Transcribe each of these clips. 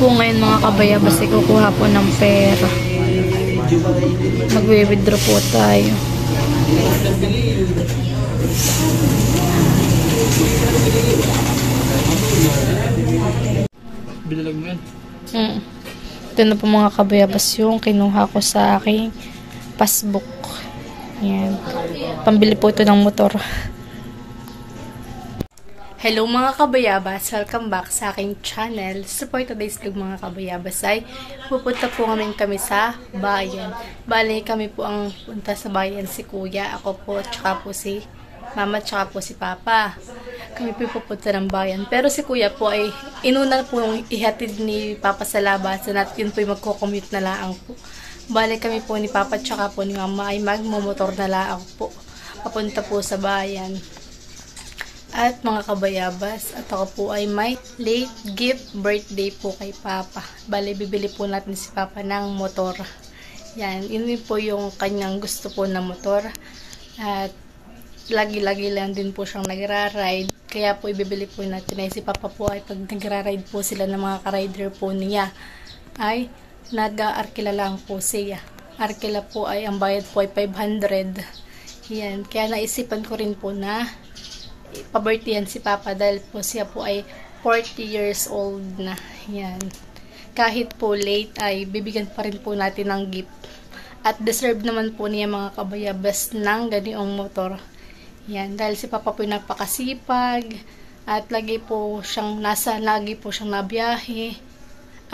po ngayon mga kabayabas, kukuha po ng pera. Magwi-withdraw po tayo. Bilalag mo yan? Ito na po mga kabayabas yung kinuha ko sa aking passbook. Yan. Pambili po ito ng motor. Hello mga kabayabas, welcome back sa aking channel. So for today's vlog mga kabayabas ay pupunta po kami sa bayan. Bali kami po ang punta sa bayan, si kuya, ako po, tsaka po si mama, tsaka po si papa. Kami po pupunta ng bayan. Pero si kuya po ay inuna po yung ihatid ni papa sa labasan at yun po yung magko-commute na laang po. Bali kami po ni papa tsaka po ni mama ay magmumotor na laang po. Papunta po sa bayan. At mga kabayabas, at ako po ay may late gift birthday po kay papa. Bali bibili po natin si papa ng motor. Yan, yun po yung kanyang gusto po na motor. At lagi-lagi lang din po siyang nagra-ride. Kaya po ibibili po natin ay si papa po ay pag nagra-ride po sila ng mga ka-rider po niya ay nag-arkila lang po siya. Arkila po ay ang bayad po ay 500. Yan, kaya naisipan ko rin po na pa-birthdayan si papa dahil po siya po ay 40 years old na. Yan. Kahit po late ay bibigyan pa rin po natin ng gift. At deserve naman po niya mga kabayabas ng ganoong motor. Yan. Dahil si papa po ay napakasipag at lagi po siyang nabiyahe.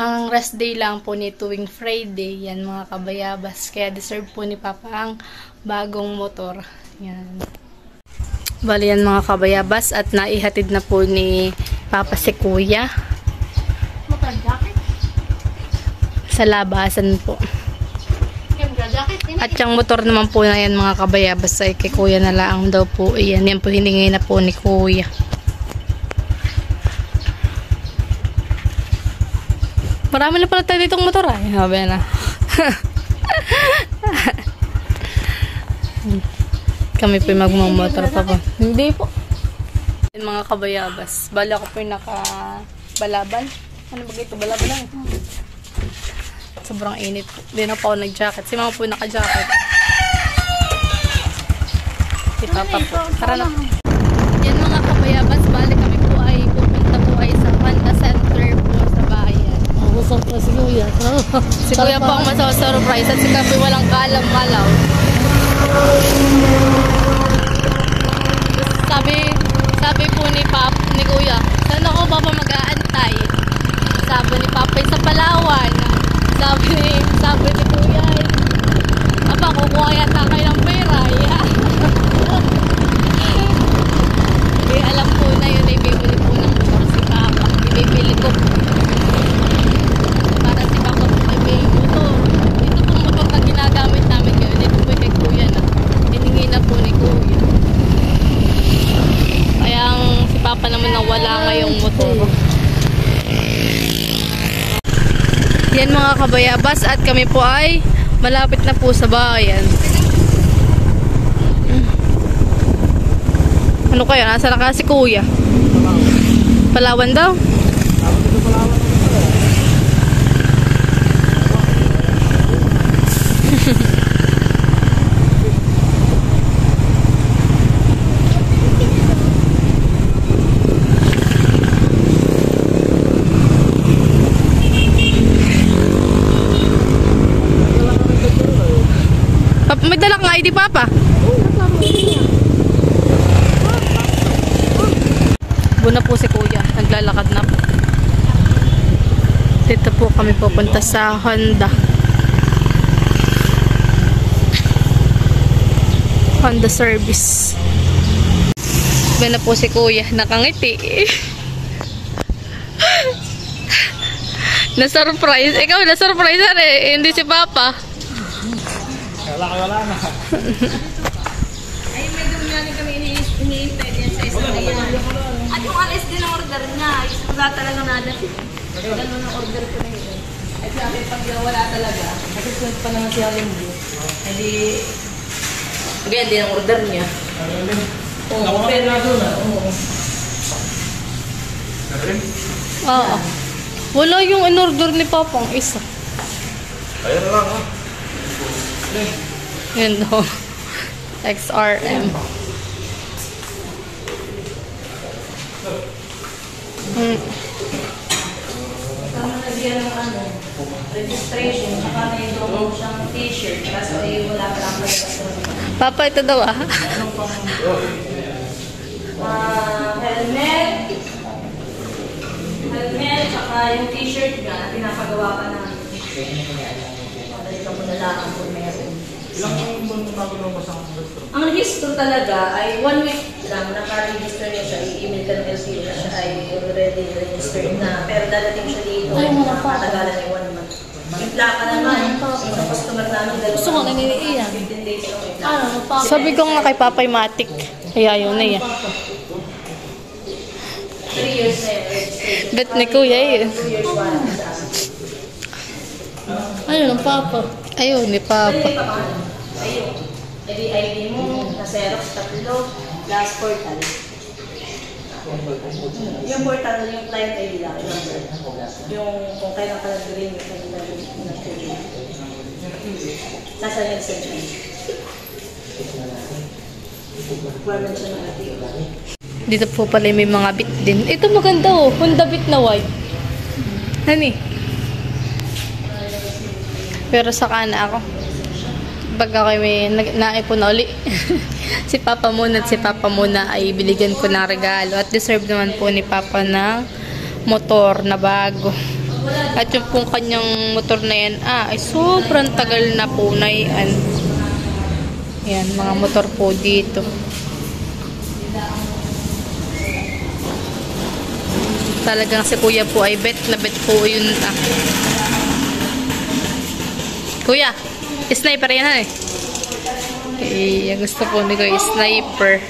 Ang rest day lang po ni tuwing Friday. Yan mga kabayabas. Kaya deserve po ni papa ang bagong motor. Yan. Bali yan mga kabayabas at naihatid na po ni papa si kuya sa labasan po. At yung motor naman po na yan mga kabayabas ay kay kuya na lang daw po. Yan po hiningi na po ni kuya. Marami na pala tayo ditong motor ay. Sabi na. Kami po yung magmamotor pa po. Hindi po. Mga kabayabas. Bala ko po yung naka-balaban. Ano ba ito? Balaban lang. Sobrang init po. Hindi na po ako nag-jacket. Si mama po yung naka-jacket. Si papa po. Tara na. Yan mga kabayabas. Bali kami po ay pupunta po ay sa Panda Center po sa bayan. Si kuya. Si kuya po ang masasurprise at si kapoy walang kalam-kalaw. Sabi po ni kuya, saan ako papa mag-aantay? Sabi ni papa sa Palawan. Sabi ni kuya, papa kukuha yata kayo ng pera. Hindi alam po na yun, ibibili po ng motor si papa. Ibibili ko para si papa po ibibili motor. Ito pong motor na ginagamit namin ngayon. Ito po kay kuya na. Hiningi na po ni kuya. Kaya si papa naman na wala ngayong motor. Yan mga kabayabas at kami po ay malapit na po sa bayan. Ano kaya? Nasa na ka si kuya? Palawan daw? May dala kang ID, papa? Buna po si kuya. Naglalakad na po. Dito po kami pupunta sa Honda. Honda service. Buna po si kuya. Nakangiti. Na-surprise. Ikaw na-surprise eh. Hindi si papa. Wala na. Ay, may dumyanin kami iniintay din sa isang ayan. At yung alis din ang order niya. Wala talaga nada. Ganun ang order ko na yun. At sabi, pag wala talaga, kasi sunod pa naman siya linggo. Ay di, ganyan din ang order niya. Oo, pero doon na. Oo. Oo. Wala yung in-order ni Papang isa. Ayan na lang, ha? Yun daw. XRM. Tama na siya ng ano, registration, saka may doon siyang t-shirt, kaso ay wala pa lang Papa, ito daw ah. Helmet, saka yung t-shirt nga, pinapagawa pa namin. Dali ka muna lang kung meron. Ilang buwan mo bago lumabas ang restaurant? Ang register talaga ay 1 week lang, naka-register niya siya, i-email ka ng LCO na siya ay already registered na. Pero dadating siya dito, makatagalan ay 1 month. Yung plaka naman, yung customer namin, Gusto ko naniniiyan. 15 days lang yung plaka. Sabi ko nga kay Papay Matic. Kaya yun na yan. 3 years na yung registration. Bet ni Kuya yun. 2 years warranty sa amin. Ayun ang Papa. Ayun ni Papa. Pwede pa paano? Ayun. ID mo, na-xerox, tatlo, last portal. Yung portal, yung client ID lang. Yung kung kailan ka nag-green, yung kailan nag-green. Nasa yung extension. Requirement siya ng LTO. Dito po pala may mga bit din. Ito maganda oh. Honda bit na white. Hani? Pero saka na ako. Pag ako may naipon na uli. Si Papa muna at si Papa muna ay binigyan ko ng regalo. At deserve naman po ni Papa ng motor na bago. At yung pong kanyang motor na yan, ay sobrang tagal na po na yan. Yan, mga motor po dito. Talagang si Kuya po ay bet na bet po yun. Kuya, sniper yan eh. Okay, gusto po ni Kuya, sniper.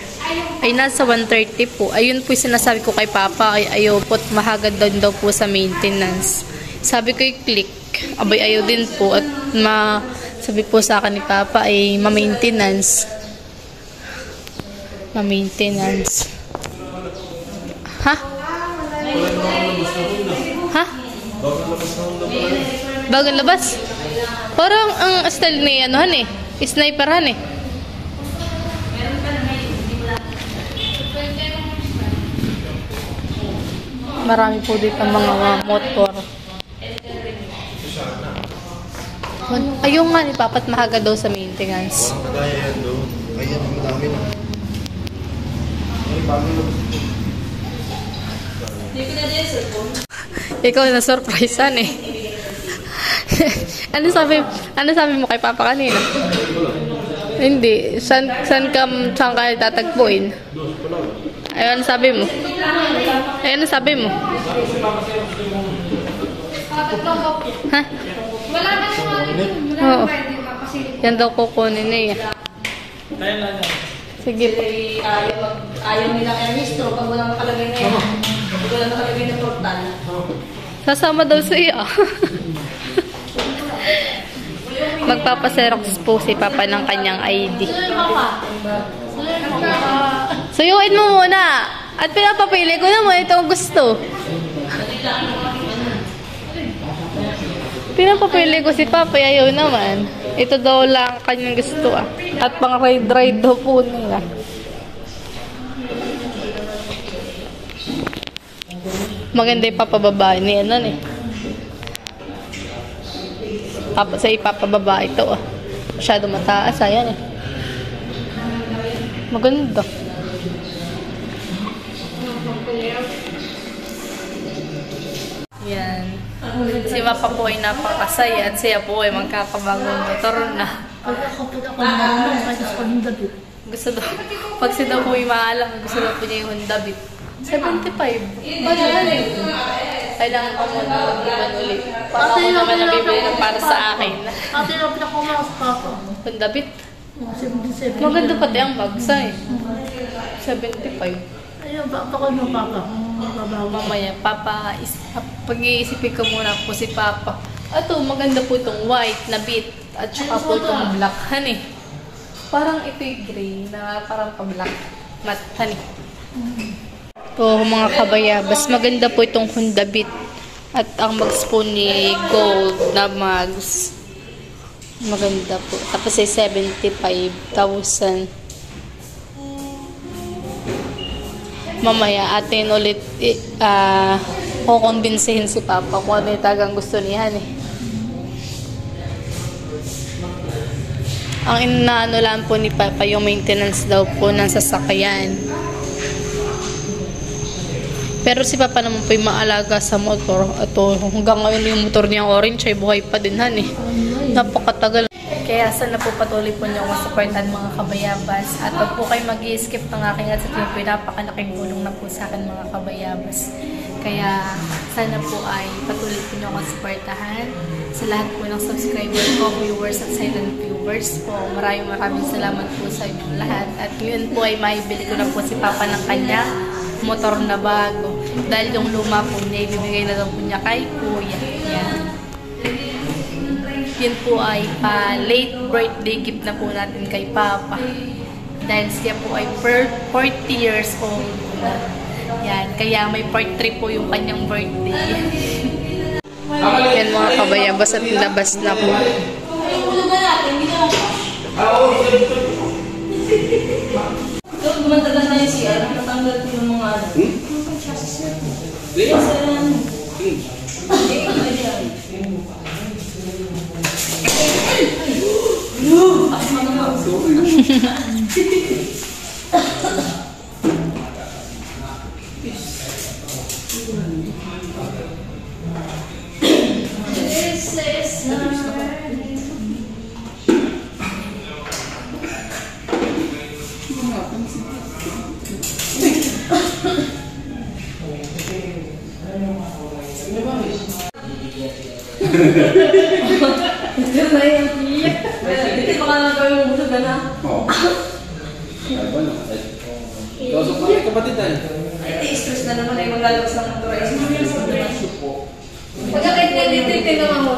Ay nasa 130 po. Ayun po yung sinasabi ko kay Papa, ay ayaw po't mahagad daw po sa maintenance. Sabi ko i-click. Abay ayaw din po at sabi po sa akin ni Papa ay ma-maintenance. Ma-maintenance. Ha? Ha? Bagong labas? Parang ang style ni anuhan eh. Sniperhan eh. Marami po dito mga motor. Ayun nga ni Papa't mahaga daw sa maintenance. Walang kagaya yan doon. Ayan, ang madami na. Ay, bagay na. Hindi ko na din yung cellphone. Ikaw na surprisean eh. ano sabi mo kay Papa kanina? Hindi. Saan ka tatagpuin? Ayun, sabi mo. Ayun, sabi mo. Ha? Wala na yung Oo. Yan daw kukunin na yan. Tayo lang yan. Sige po. ayaw nilang i-restore pag walang nakalagay na yan. Pag walang nakalagay na portal. Sasama daw sa iyo. Magpapaserox po si Papa ng kanyang ID. Suyuin mo muna. At pinapapili ko naman itong gusto. Pinapapili ko si Papa, ayaw naman. Ito daw lang kanyang gusto ah. At pang ride daw po nila. Maganda yung papababae niya nun eh. Sa ipapababa ito ah. Masyado mataas, ayan eh. Maganda. Yan. Si Papa po ay napakasaya at siya po ay magkakabagong motor na. Gusto daw, pag siya daw po ay maalam, gusto daw po niya yung Honda Beat. 75. Paano eh? Kailangan ko muna mag-iwan ulit. Para ako naman nabibili ng para sa akin. Ate, napit ako mga sa Papa. Honda Beat. 77. Maganda pati ang bagsa eh. 75. Ayun, baka mo Papa. Mamaya, pag-iisipin ko muna po si Papa. Ito, maganda po itong white na beat. At saka po itong black. Hani. Parang ito yung gray na parang pa-black. Matte. Hani. Ito, mga kabayabas. Maganda po itong Honda Beat. At ang mags po ni gold na mags. Maganda po. Tapos ay 75,000. Mamaya atin ulit kukumbinsihin si Papa kung ano yung tagang gusto niyan eh. Ang inaano lang po ni Papa yung maintenance daw po ng sasakyan. Pero si Papa naman po yung maalaga sa motor. Ito, hanggang ngayon yung motor niyang orange ay buhay pa din han eh. Napakatagal. Kaya sana po patuloy po niyo akong supportan mga kabayabas. At wag po kayo mag-i-skip ng aking ads at yun po yung napakalaking tulong na po sa akin mga kabayabas. Kaya sana po ay patuloy po niyo akong supportahan. Sa lahat po ng subscriber ko, viewers at silent viewers po. Maraming salamat po sa inyong lahat. At yun po ay maibili ko na po si Papa ng kanya motor na bago. Dahil yung luma po niya, ibibigay na daw po niya kay Kuya. Yan. Yun po ay late birthday gift na po natin kay Papa. Dahil siya po ay 40 years old. Yan. Kaya may part 3 po yung kanyang birthday. Yan mga kabayabas at labas na po. Gumatagal na yung CR, natanggal ko yung mga ano. Yes, Hindi pa ka na gawin mo busog na. Oo. Kausap mo yung kapatid ay. Ay, stress na naman ay maglalabas ng motor. Pagkakait na dito, tingnan mo.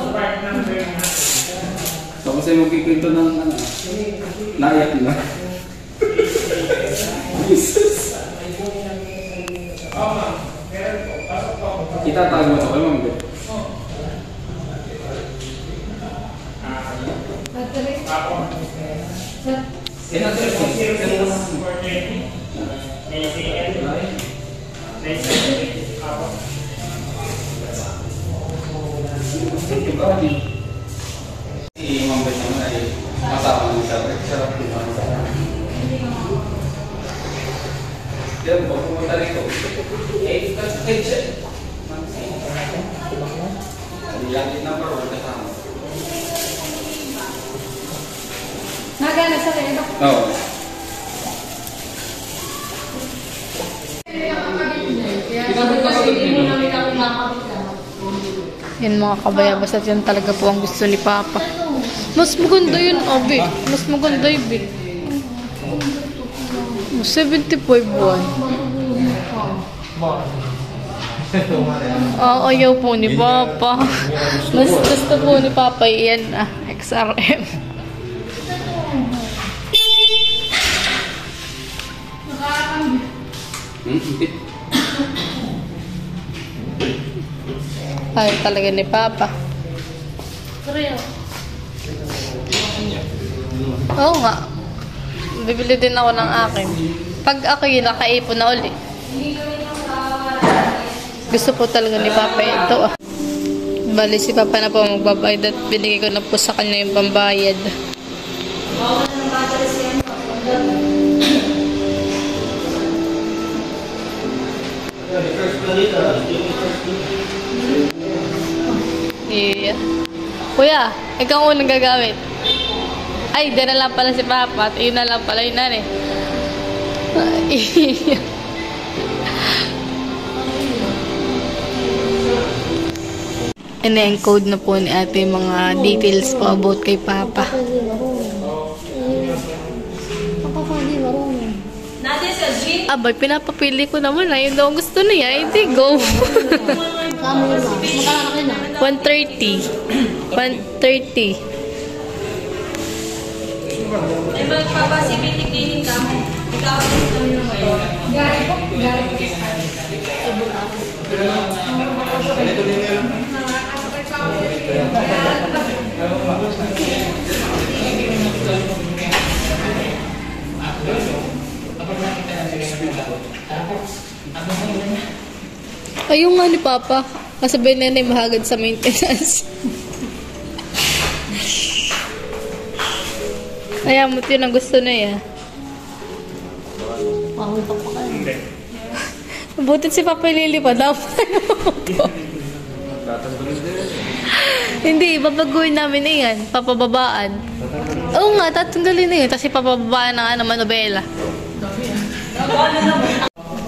Tapos ay magkikwento ng ano. Naiyak na. Itatago mo ito kay Ma'am Beth. Si Ma'am Beth naman ay masama ng sarap din ang sarap. Yan po, pumunta rito. Yung number 1 kasama. Nagana sa kanya. Oo. Yan mga kabayabas at yan talaga po ang gusto ni Papa. Mas maganda yun, Abi. Mas maganda yun, Abi. 75 buwan. Ayaw po ni Papa. Mas gusto po ni Papa yan, XRM. Ayaw talaga ni Papa. Oo nga. Bibili din ako ng akin. Pag ako yun, nakaipon na uli. Gusto po talaga ni Papa ito. Bali si Papa na po magbabayad at binigay ko na po sa kanya yung pambayad. Yeah. Kuya, ikaw unang gagamit. Ay, dyan na lang pala si Papa. At yun na lang pala yun na eh. Ina-encode na po ni ate yung mga details po about kay Papa. Natin sa Jean. Abay, pinapapili ko naman na. Yun daw ang gusto niya. Hindi, go. 130. 130. Ay, magpapasibitik-dinig ka. Ikaw ang kami naman. Gari po. Ayun nga ni Papa. Kasabay na yung mahagad sa maintenance. Kaya mo yun ang gusto na yan. Pahutok pa kayo. Butit si Papa lilipad. Hindi, babaguhin namin na yan. Papababaan. Oo nga, tatanggalin na yun. Tapos ipapababaan ng manobela.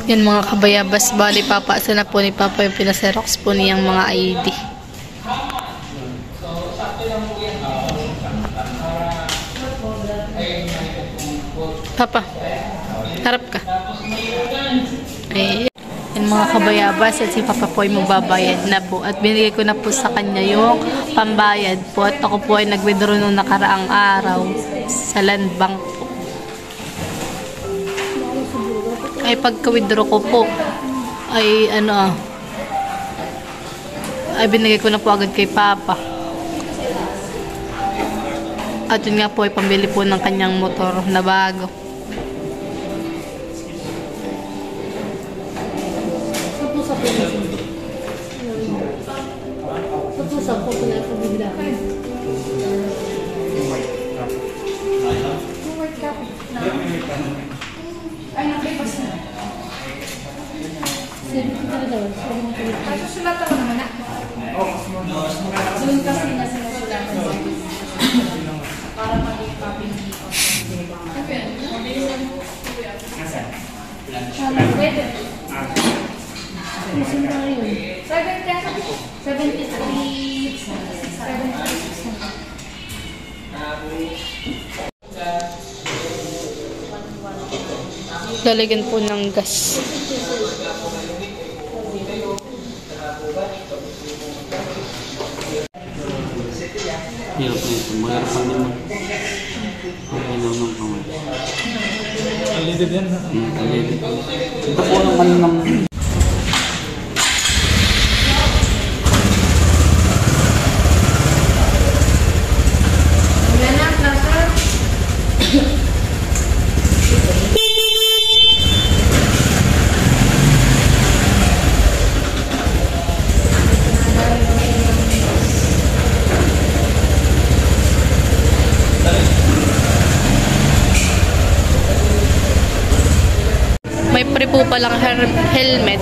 Yan mga kabayabas. Bali, papaasa na po ni Papa yung pinaserox po niyang mga ID. Papa, harap ka. Ay, yan mga kabayabas at si Papa po ay magbabayad na po at binigay ko na po sa kanya yung pambayad po at ako po ay nag-withdraw nung nakaraang araw sa land bank po. Ay pagka-withdraw ko po ay ay binigay ko na po agad kay Papa at yun nga po ay pambili po ng kanyang motor na bago. Sa po pala sa bigla. Lalagyan po ng gas. Hirap na ito. Mahirap pa naman. Okay naman kamay. Alidid yan. Alidid. Ito po naman ng... May pre po palang helmet.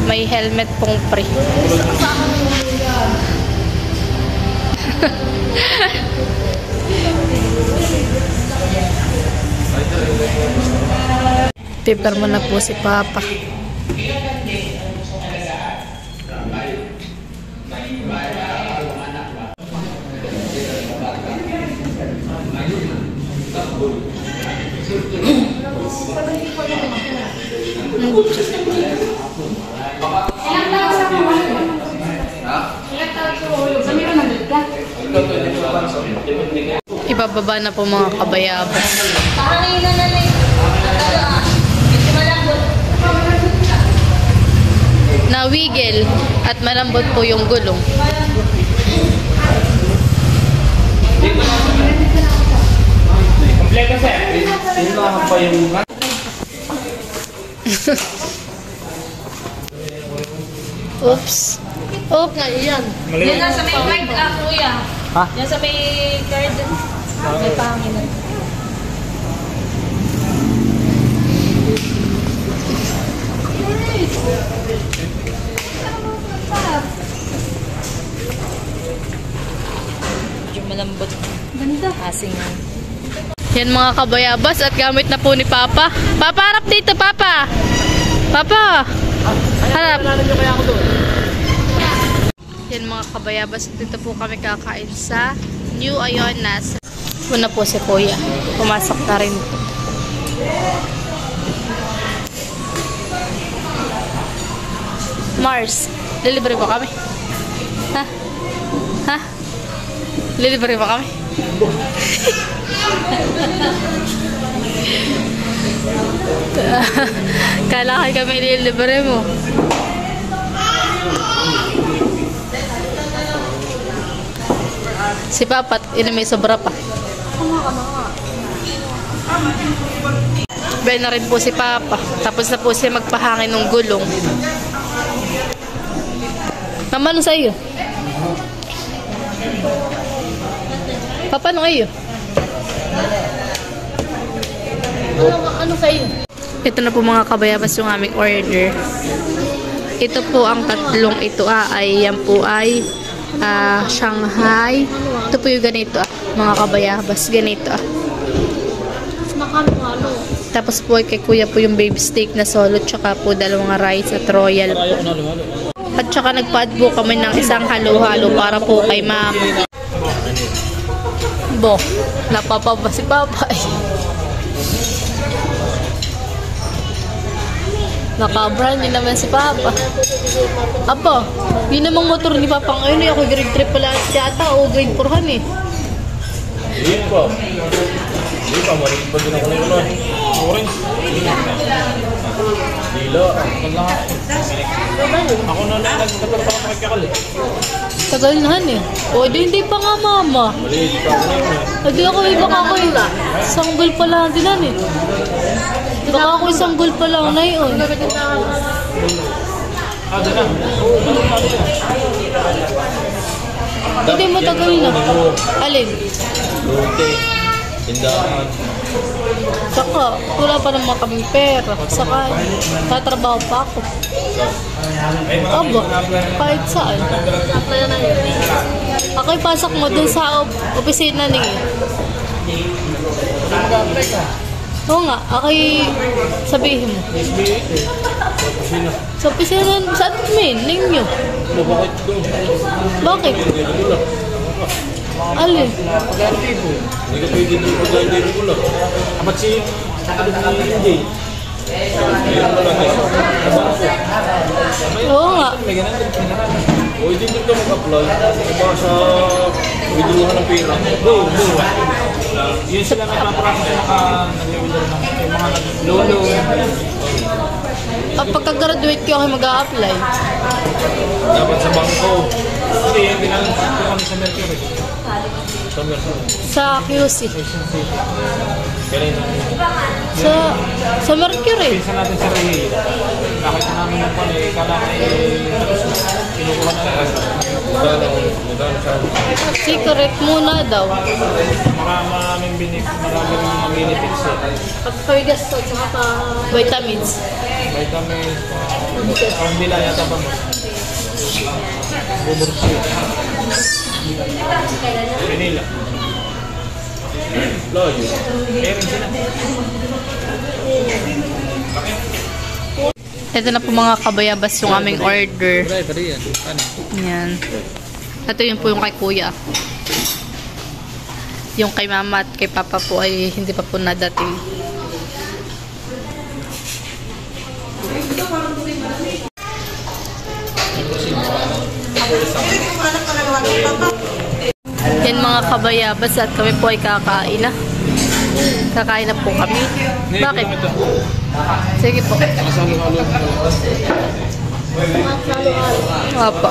May helmet pong pre. Paper mo na po si Papa. Ibababa na po mga kabayabas. Parang yun na medyo malambot. Nawigil at malambot po yung gulong. Kompleto sir. Sinahan pa yung... Oops. Oops nga, yan. Yan lang sa may card, kuya. Ha? Yan sa may card. May pangin na. Medyo malambot. Ganda. Asing yan. Yan mga kabayabas at gamit na po ni Papa. Papa, harap dito, Papa! Papa! Harap! Yan mga kabayabas, dito po kami kakain sa New Ionas. Una po si Kuya. Pumasok na rin po. Mars, lilibre ba kami? Ha? Ha? Lilibre ba kami? Kala kami lilibre mo. Si Papa, may sobra pa. Bay na rin po si Papa. Tapos na po siya magpahangin ng gulong. Mama, ano sa iyo? Papa, ano kayo? Ano sa iyo? Ito na po mga kabayabas yung aming order. Ito po ang tatlong ito ay yan po ay Shanghai. Ito po yung ganito mga kabayabas. Ganito Tapos po kay kuya po yung baby steak na solo, tsaka po dalawang rice at royal po. At tsaka nagpa-add po kami ng isang halo-halo para po kay mama. Bo, napapaba si Papa eh. Naka-brand din naman si Papa. Apo, yun namang motor ni Papa ngayon eh. Ako grade 3 pala yata o grade 4 han eh. Hindi pa. Hindi pa, maraming pa din ako na yun. Orange. Dila. Ako na lang nagtatrabaho kay Kakal eh. Tagal na han eh. O, hindi pa nga mama. Maliit pa ako na yun eh. Hindi ako baka ako sanggol pa lang din han eh. Baka ako sanggol pa lang na yun. Hindi mo tagal na. Alin? Lote. Tindahan. Saka, wala pa naman kaming pera. Saka, tatrabaho pa ako. Aba, kahit saan. Ako'y pasok mo dun sa opisina niya. Oo nga, ako'y sabihin mo. Sa opisina, sa admin, ninyo. Bakit ko? Bakit? Alin? Hindi ka pwede doon pag-deliver ko lang. Amat si hindi. Oo nga. O, hindi din ka mag-apply. Diba sa withdrawal ng pera? Go. Yun sila may paprocess na nag-withdraw ng yung mga nag-loan. Pagka-graduate ko ako mag-a-apply. Dapat sa bangko. Hindi, yung pinalang kami sa Mercury. Sa Mercury. Sa QC. Kailan na? Sa Mercury. Pinsan natin sa Ray. Nakita namin yung pala, kala na kinukuha na lang. Magkano sa Secret muna daw. Maraming mga benefits eh. Pagpawigas to, tsaka pa vitamins. Vitamins, ang bila yata ba mo? Bubursi. Manila. Lodge. Meron sila. Ito na po mga kabayabas yung aming order. Driver yan. Ano? Yan. Ito yun po yung kay kuya. Yung kay mama at kay papa po ay hindi pa po nadating. Yan mga kabayabas at kami po ay kakain na. Kakain na po kami. Bakit? Sige po. Masalo-halo. Apa.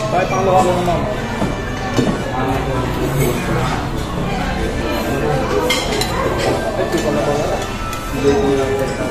Kahit ang halo naman. Ito pala pala. Hindi ko lang na.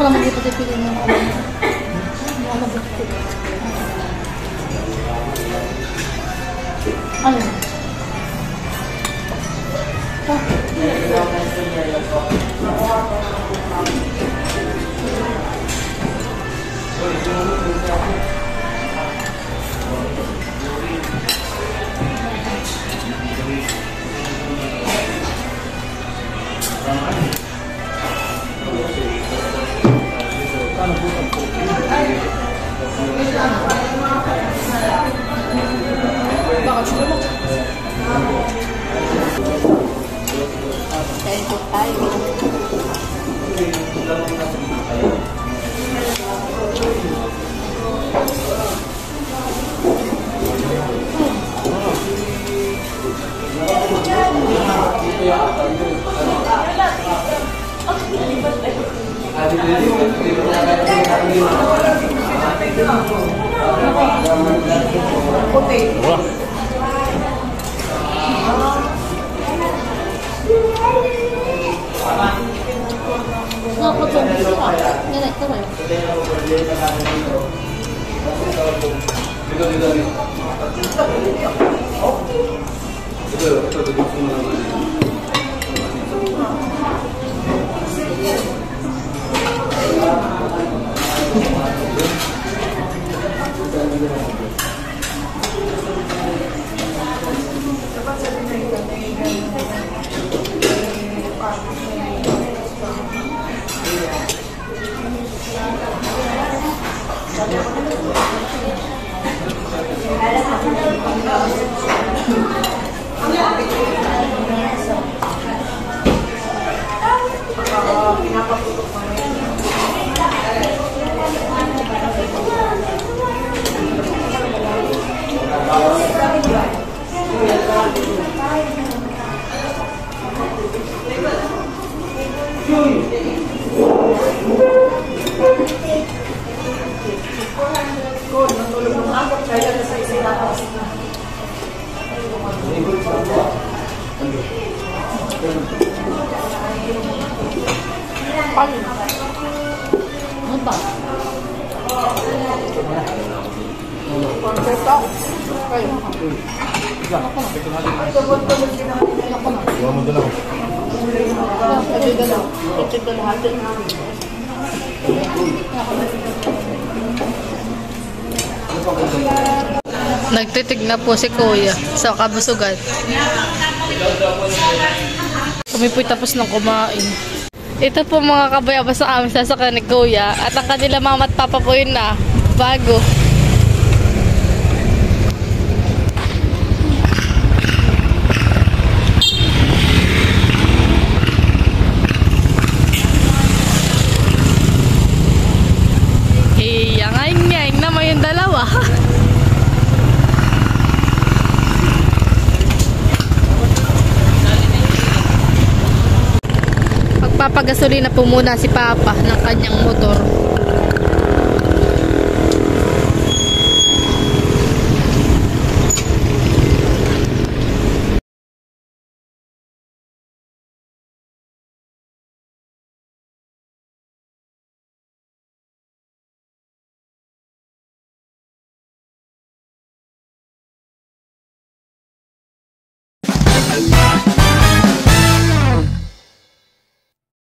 Baka mag-ipatipilin mo ako. Baka mag-ipatipilin. Ano? Thank you tayo. Nakapagod sila. Nilay ko ba yun? Ano ba? Nagtitig na po si Kuya sa kabusugan. Kami po'y tapos ng kumain. Ito po mga kabayabas sa amin sasakyan ni Kuya. At ang kanila mama at papa po yun na bago. Ngayon naman yung dalawa. Magpapagasolina po muna si Papa ng kanyang motor.